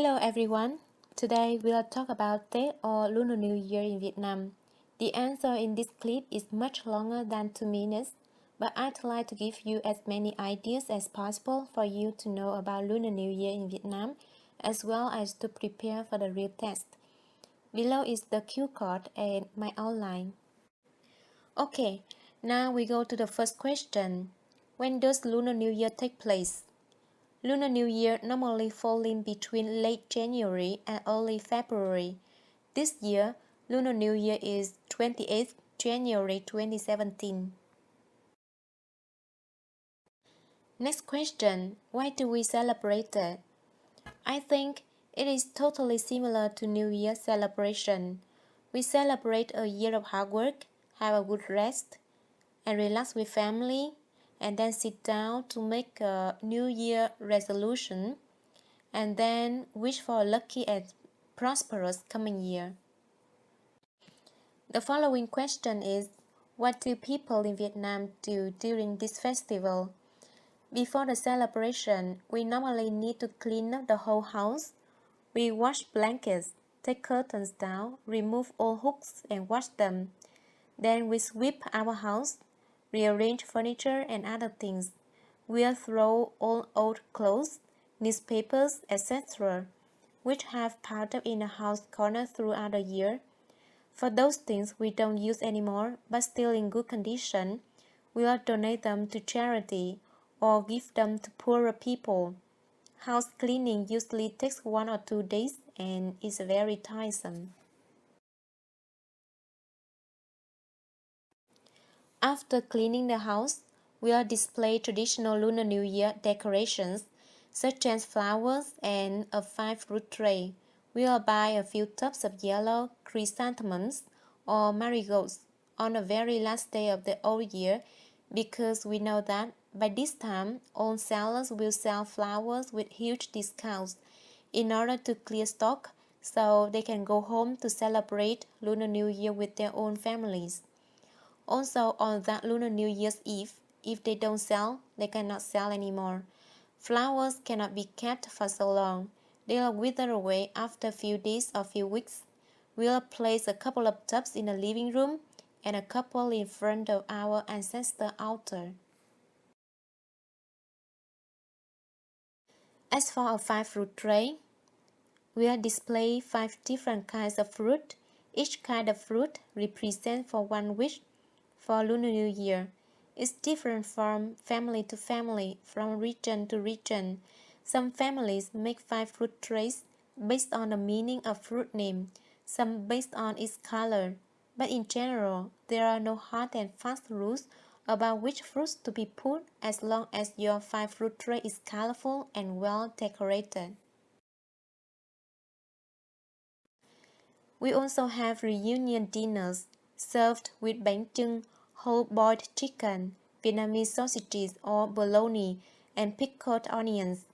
Hello everyone. Today we'll talk about Tết or Lunar New Year in Vietnam. The answer in this clip is much longer than 2 minutes, but I'd like to give you as many ideas as possible for you to know about Lunar New Year in Vietnam, as well as to prepare for the real test. Below is the cue card and my outline. Okay, now we go to the first question. When does Lunar New Year take place? Lunar New Year normally falls in between late January and early February. This year, Lunar New Year is 28th January 2017. Next question, why do we celebrate it? I think it is totally similar to New Year celebration. We celebrate a year of hard work, have a good rest, and relax with family, and then sit down to make a New Year resolution, and then wish for a lucky and prosperous coming year. The following question is, what do people in Vietnam do during this festival? Before the celebration, we normally need to clean up the whole house. We wash blankets, take curtains down, remove old hooks and wash them. Then we sweep our house, rearrange furniture and other things. We'll throw all old clothes, newspapers, etc., which have piled up in the house corner throughout the year. For those things we don't use anymore but still in good condition, we'll donate them to charity or give them to poorer people. House cleaning usually takes 1 or 2 days and is very tiresome. After cleaning the house, we'll display traditional Lunar New Year decorations such as flowers and a 5-fruit tray. We'll buy a few tubs of yellow chrysanthemums or marigolds on the very last day of the old year because we know that by this time all sellers will sell flowers with huge discounts in order to clear stock so they can go home to celebrate Lunar New Year with their own families. Also, on that Lunar New Year's Eve, if they don't sell, they cannot sell anymore. Flowers cannot be kept for so long. They'll wither away after a few days or few weeks. We'll place a couple of tubs in the living room and a couple in front of our ancestor altar. As for a 5-fruit tray, we'll display 5 different kinds of fruit. Each kind of fruit represents for one wish for Lunar New Year. It's different from family to family, from region to region. Some families make 5-fruit trays based on the meaning of fruit name, some based on its color. But in general, there are no hard and fast rules about which fruits to be put as long as your 5-fruit tray is colorful and well decorated. We also have reunion dinners served with bánh chưng, whole boiled chicken, Vietnamese sausages or bologna, and pickled onions.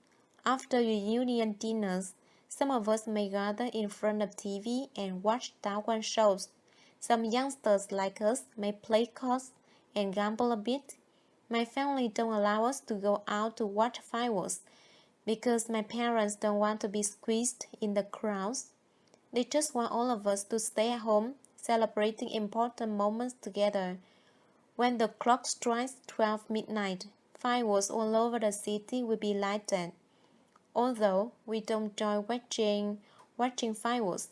After reunion dinners, some of us may gather in front of TV and watch Táo Quan shows. Some youngsters like us may play cards and gamble a bit. My family don't allow us to go out to watch fireworks because my parents don't want to be squeezed in the crowds. They just want all of us to stay at home, celebrating important moments together. When the clock strikes 12 midnight, fireworks all over the city will be lighted. Although we don't join watching fireworks,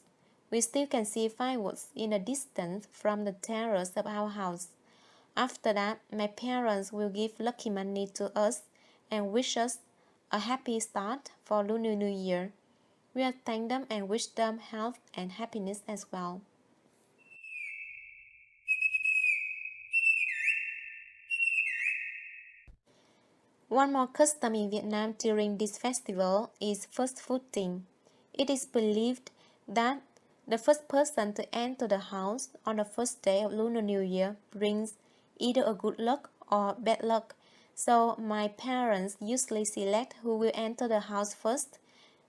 we still can see fireworks in the distance from the terrace of our house. After that, my parents will give lucky money to us and wish us a happy start for Lunar New Year. We'll thank them and wish them health and happiness as well. One more custom in Vietnam during this festival is first footing. It is believed that the first person to enter the house on the first day of Lunar New Year brings either a good luck or bad luck. So my parents usually select who will enter the house first.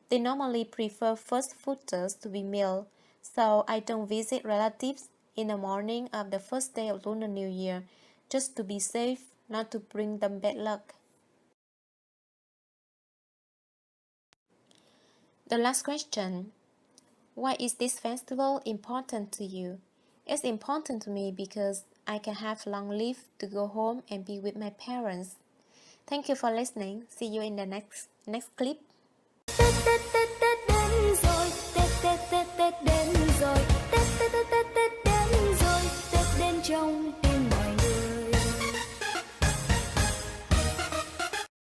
They normally prefer first footers to be male, so I don't visit relatives in the morning of the first day of Lunar New Year, just to be safe, not to bring them bad luck. The last question. Why is this festival important to you? It's important to me because I can have long leave to go home and be with my parents. Thank you for listening. See you in the next clip.